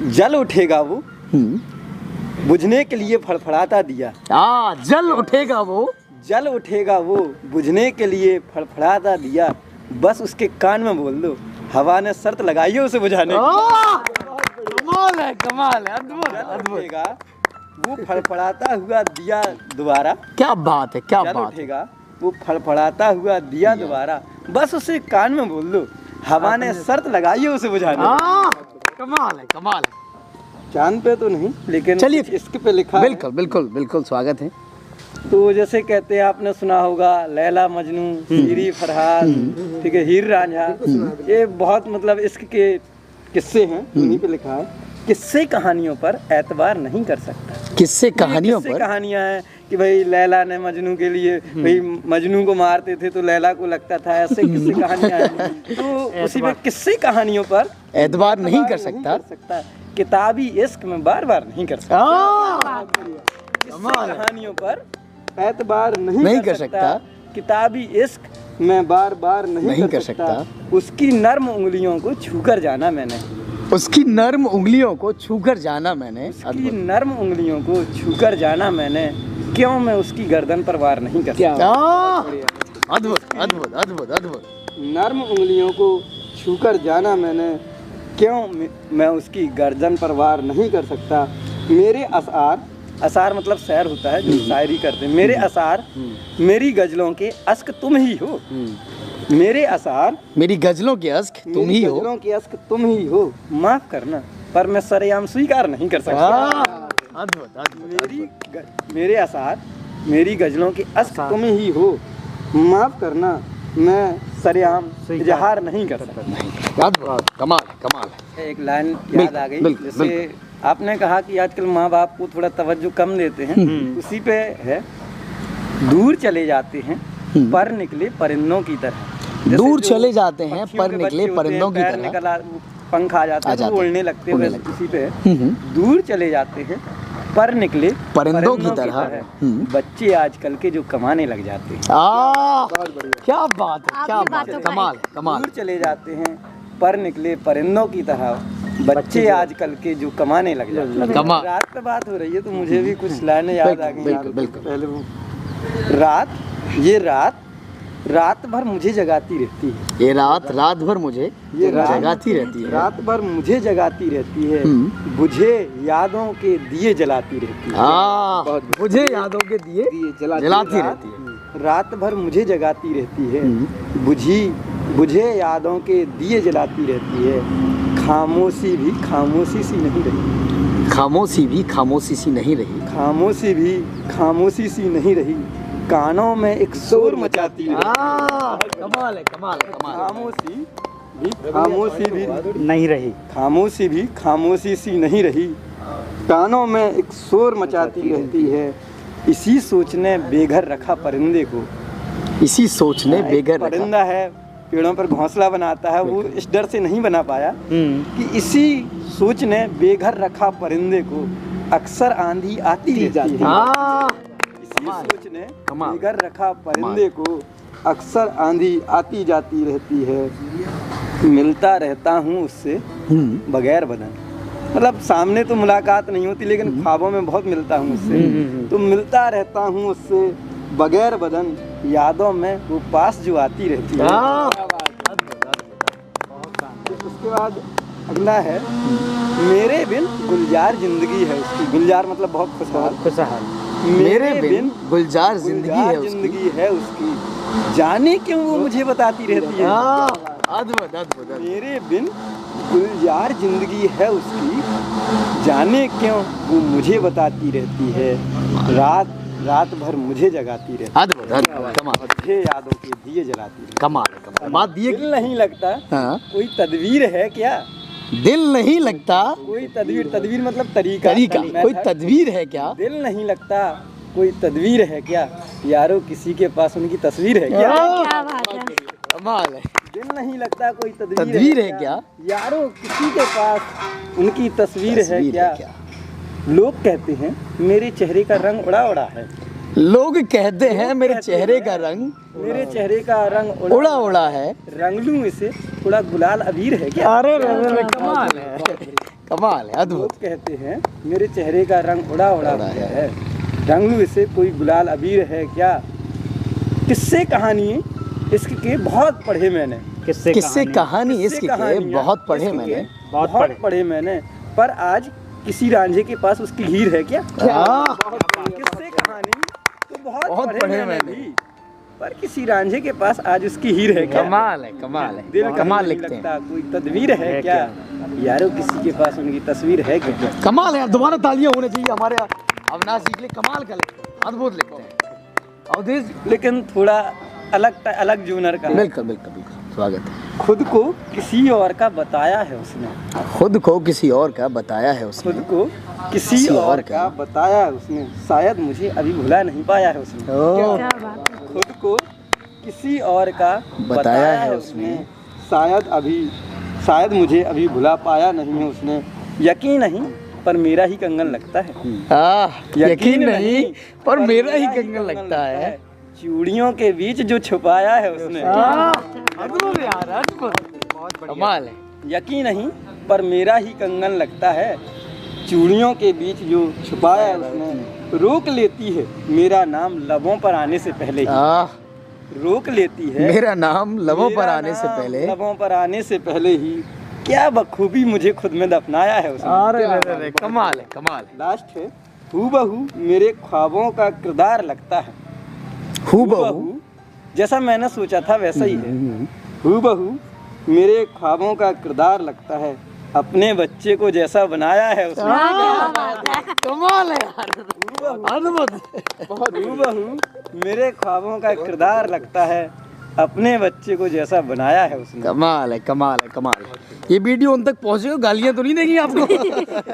जल उठेगा वो बुझने के लिए फड़फड़ाता दिया। जल उठेगा वो, जल उठेगा वो बुझने के लिए फड़फड़ाता दिया, बस उसके कान में बोल दो हवा ने शर्त लगाई है उसे बुझाने की। कमाल है, कमाल है, अद्भुत जल अद्भुत। उठेगा वो फड़फड़ाता हुआ दिया दोबारा, क्या बात है, क्या जल बात है। उठेगा वो फड़फड़ाता हुआ दिया दोबारा, बस उसे कान में बोल दो हवा ने शर्त लगाई है उसे बुझाने की। कमाल है, कमाल है। चांद पे तो नहीं, लेकिन चलिए इश्क पे लिखा है। बिल्कुल बिल्कुल बिल्कुल, स्वागत है। तो जैसे कहते हैं, आपने सुना होगा लैला मजनू, हीरी फरहाद, ठीक है, हीर रांझा, ये बहुत मतलब इश्क के किस्से हैं, उन्हीं पे लिखा है। किस्से कहानियों पर एतबार नहीं कर सकता। किस्से कहानियों किस्से पर कहानियां हैं कि भाई लैला ने मजनू के लिए भाई मजनू को मारते थे तो लैला को लगता था, ऐसे किस्से कहानियां हैं। तो उसी में किस्से कहानियों पर एतबार नहीं कर सकता। किताबी इश्क में बार बार नहीं कर सकता। किस्से कहानियों पर एतबार नहीं कर सकता। किताबी इश्क में बार बार नहीं कर सकता। उसकी नर्म उंगलियों को छूकर जाना मैंने। उसकी नर्म उंगलियों को छूकर जाना मैंने। उसकी नर्म उंगलियों को छूकर जाना मैंने, क्यों मैं उसकी गर्दन पर वार नहीं कर सकता। अद्भुत अद्भुत अद्भुत अद्भुत। नर्म उंगलियों को छूकर जाना मैंने, क्यों मैं उसकी गर्दन पर वार नहीं कर सकता। मेरे असार, असार मतलब शेर होता है जो शायरी करते हैं। मेरे असार मेरी गजलों के अश्क तुम ही हो। मेरे असार मेरी गजलों के अश्क तुम ही हो। गजलों के अश्क तुम ही हो, माफ करना पर मैं सरेआम स्वीकार नहीं कर सकता। अद्भुत अद्भुत। मेरे असार मेरी गजलों के अश्क तुम ही हो, माफ करना मैं सरेआम इजहार नहीं कर सकता। अद्भुत, कमाल कमाल है। एक लाइन याद आ गई, जैसे आपने कहा कि आजकल माँ बाप को थोड़ा तवज्जो कम देते हैं, उसी पे है। दूर चले जाते हैं पर निकले परिंदों की तरह। दूर चले जाते हैं पर निकले परिंदों की तरह। पंख आ जाता है तो उड़ने लगते हैं, उसी पे दूर चले जाते हैं पर निकले परिंदों की तरह। बच्चे आजकल के जो कमाने लग जाते हैं। क्या बात है, क्या बात है, कमाल कमाल। दूर चले जाते हैं पर निकले परिंदों की तरह, बच्चे आजकल के जो कमाने लग जाते हैं। रात पे बात हो रही है तो मुझे भी कुछ लाइनें याद आ गई। पहले वो रात, ये रात भर मुझे जगाती रहती है। ये रात भर मुझे जगाती रहती है। रात भर मुझे जगाती रहती है, बुझे यादों के दिए जलाती रहती है। मुझे यादों के दिए जलाती रहती है। रात भर मुझे जगाती रहती है, बुझे यादों के दिए जलाती रहती है। खामोशी भी खामोशी सी नहीं रही। खामोशी भी खामोशी सी नहीं रही। खामोशी भी खामोशी सी नहीं रही, कानों में एक शोर मचाती रही। कमाल है, कमाल है, कमाल। खामोशी भी नहीं रही। खामोशी भी खामोशी सी नहीं रही, कानों में एक शोर मचाती रहती है। इसी सोच ने बेघर रखा परिंदे को। इसी सोच ने बेघर रखा। परिंदा है, पेड़ों पर घोंसला बनाता है, वो इस डर से नहीं बना पाया कि इसी सोच ने बेघर रखा परिंदे को। अक्सर आंधी आती रहती है। इसी सोच ने बेघर रखा परिंदे को, अक्सर आंधी आती जाती रहती है। मिलता रहता हूँ उससे बगैर बदन, मतलब सामने तो मुलाकात नहीं होती लेकिन ख्वाबों में बहुत मिलता हूँ उससे। तो मिलता रहता हूँ उससे बगैर बदन, यादों में वो पास जो आती रहती है। उसके बाद अगला है, मेरे बिन गुलजार जिंदगी है उसकी। गुलजार मतलब बहुत खुशहाल। मेरे बिन गुलजार जिंदगी है उसकी, जाने क्यों वो मुझे बताती रहती है। अद्भुत अद्भुत। मेरे बिन गुलजार जिंदगी है उसकी, जाने क्यों वो मुझे बताती रहती है। रात भर मुझे जगाती रहती है। अद्भुत अद्भुत, कमाल। मुझे यादों के दिए जलाती रहती है। कमाल। बात दिए दिल नहीं लगता कोई तदवीर है क्या। दिल नहीं लगता कोई तदवीर मतलब तरीका। कोई तदवीर है क्या। दिल नहीं लगता कोई तदवीर है क्या, यारो किसी के पास उनकी तस्वीर है क्या। क्या बात है, कमाल है। दिल नहीं लगता कोई तदवीर है क्या, यारो किसी के पास उनकी तस्वीर है क्या। लोग कहते हैं मेरे चेहरे का रंग उड़ा है। लोग कहते हैं मेरे चेहरे का रंग उड़ा उड़ा है, रंग लूं इसे थोड़ा गुलाल अबीर है क्या? अरे कमाल है, कमाल है, अद्भुत। लोग कहते हैं मेरे चेहरे का रंग उड़ा उड़ा है, रंग लूं इसे कोई गुलाल अबीर है क्या? किस्से कहानी इश्क के बहुत पढ़े मैंने, किससे कहानी इश्क के बहुत पढ़े मैंने, बहुत पढ़े मैंने, पर आज किसी रांझे के पास उसकी हीर है क्या? किस्से कहानी तो बहुत पढ़े मैंने भी, पर किसी रांझे के पास आज उसकी हीर है क्या? कमाल है, कमाल है, दिल कमाल नहीं लिखते हैं। लगता कोई तदबीर है क्या? यारो किसी के पास उनकी तस्वीर है क्या? कमाल है यार, दोबारा तालियां होने चाहिए हमारे अविनाश जी के लिए, कमाल का लिखते हैं, अद्भुत लिखते हैं अवधेश। लेकिन थोड़ा अलग जूनर का। बिल्कुल बिल्कुल बिल्कुल, स्वागत है। खुद को किसी और का बताया है उसने, खुद को किसी और का बताया है उसने, खुद को किसी और का बताया है उसने, शायद मुझे अभी भुला नहीं पाया है उसने। खुद को किसी और का बताया है उसने, शायद मुझे अभी भुला पाया नहीं है उसने। यकीन नहीं पर मेरा ही कंगन लगता है, यकीन नहीं पर मेरा ही कंगन लगता है, चूड़ियों के बीच जो छुपाया है उसने। अद्भुत यार, अद्भुत, कमाल है। यकीन नहीं पर मेरा ही कंगन लगता है, चूड़ियों के बीच जो छुपाया है उसने। रोक लेती है मेरा नाम लबों पर आने से पहले ही, रोक लेती है मेरा नाम लबों पर आने से पहले, लबों पर आने से पहले ही। क्या बखूबी मुझे खुद में दफनाया है उसने। अरे कमाल है, कमाल है। लास्ट है, हूबहू मेरे ख्वाबों का किरदार लगता है, हूबहू जैसा मैंने सोचा था वैसा ही है। हूबहू मेरे ख्वाबों का किरदार लगता है, अपने बच्चे को जैसा बनाया है उसने। कमाल है यार, बहुत। हूबहू मेरे ख्वाबों का किरदार लगता है, अपने बच्चे को जैसा बनाया है उसने। कमाल है, कमाल है, कमाल है। ये वीडियो उन तक पहुंचेगा, गालियां तो नहीं देंगी आपको?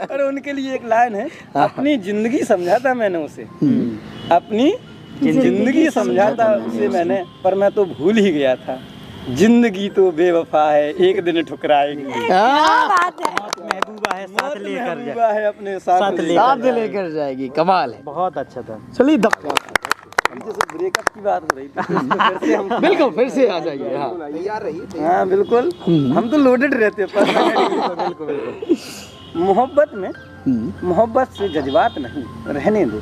अरे उनके लिए एक लाइन है, अपनी जिंदगी समझा था मैंने उसे, अपनी जिंदगी समझा था उसे मैंने, पर मैं तो भूल ही गया था। जिंदगी तो बेवफा है, एक दिन ठुकराएगी। महबूबा है साथ लेकर जाए, अपने साथ लेकर जाएगी। कमाल है, बहुत अच्छा था। चलिए जैसे ब्रेकअप की बात हो रही थी, बिल्कुल फिर से आ जाइए। हाँ बिल्कुल, हम तो लोडेड रहते हैं। बिल्कुल। मोहब्बत से जज्बात नहीं, रहने दो।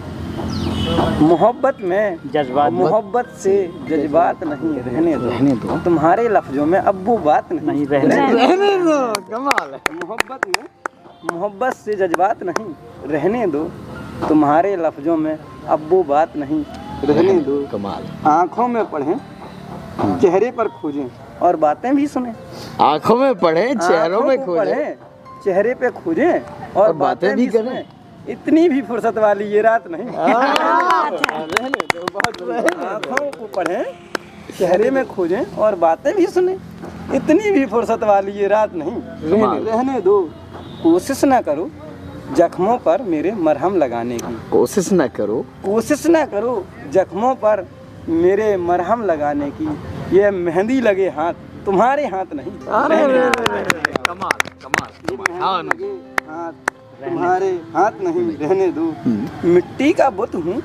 मोहब्बत से जज्बात नहीं, रहने दो। तुम्हारे लफ्जों में अब वो बात नहीं, रहने दो। कमाल है। मोहब्बत से जज्बात नहीं, रहने दो। तुम्हारे लफ्जों में अब वो बात नहीं, रहने दो। कमाल। आँखों में पढ़ें, चेहरे पर खोजें और बातें भी सुने। आँखों में पढ़ें, चेहरों में खोजें, चेहरे पे खोजें और बातें भी करें। इतनी भी फुर्सत वाली ये रात नहीं। आँखों को पढ़ें, चेहरे में खोजें और बातें भी सुने। इतनी भी फुर्सत वाली ये रात नहीं, रहने दो। कोशिश ना करो जख्मों पर मेरे मरहम लगाने की, कोशिश ना करो जख्मों पर मेरे मरहम लगाने की। ये मेहंदी लगे हाथ तुम्हारे हाथ नहीं। कमाल, कमाल। हाथ तुम्हारे हाथ नहीं, रहने दो। मिट्टी का बुत हूँ,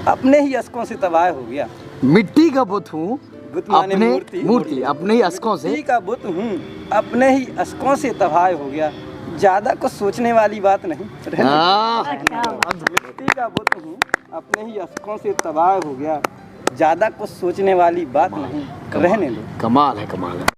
अपने ही अश्कों से तबाह हो गया। मिट्टी का बुत हूँ, बुत माने मूर्ति, अपने ही अश्कों से। मिट्टी का बुत हूँ, अपने ही अश्कों से तबाह हो गया। ज्यादा कुछ सोचने वाली बात नहीं, मिट्टी का बुत हूँ, अपने ही अश्कों से तबाह हो गया। ज्यादा कुछ सोचने वाली बात नहीं, रहने दो। कमाल है, कमाल है।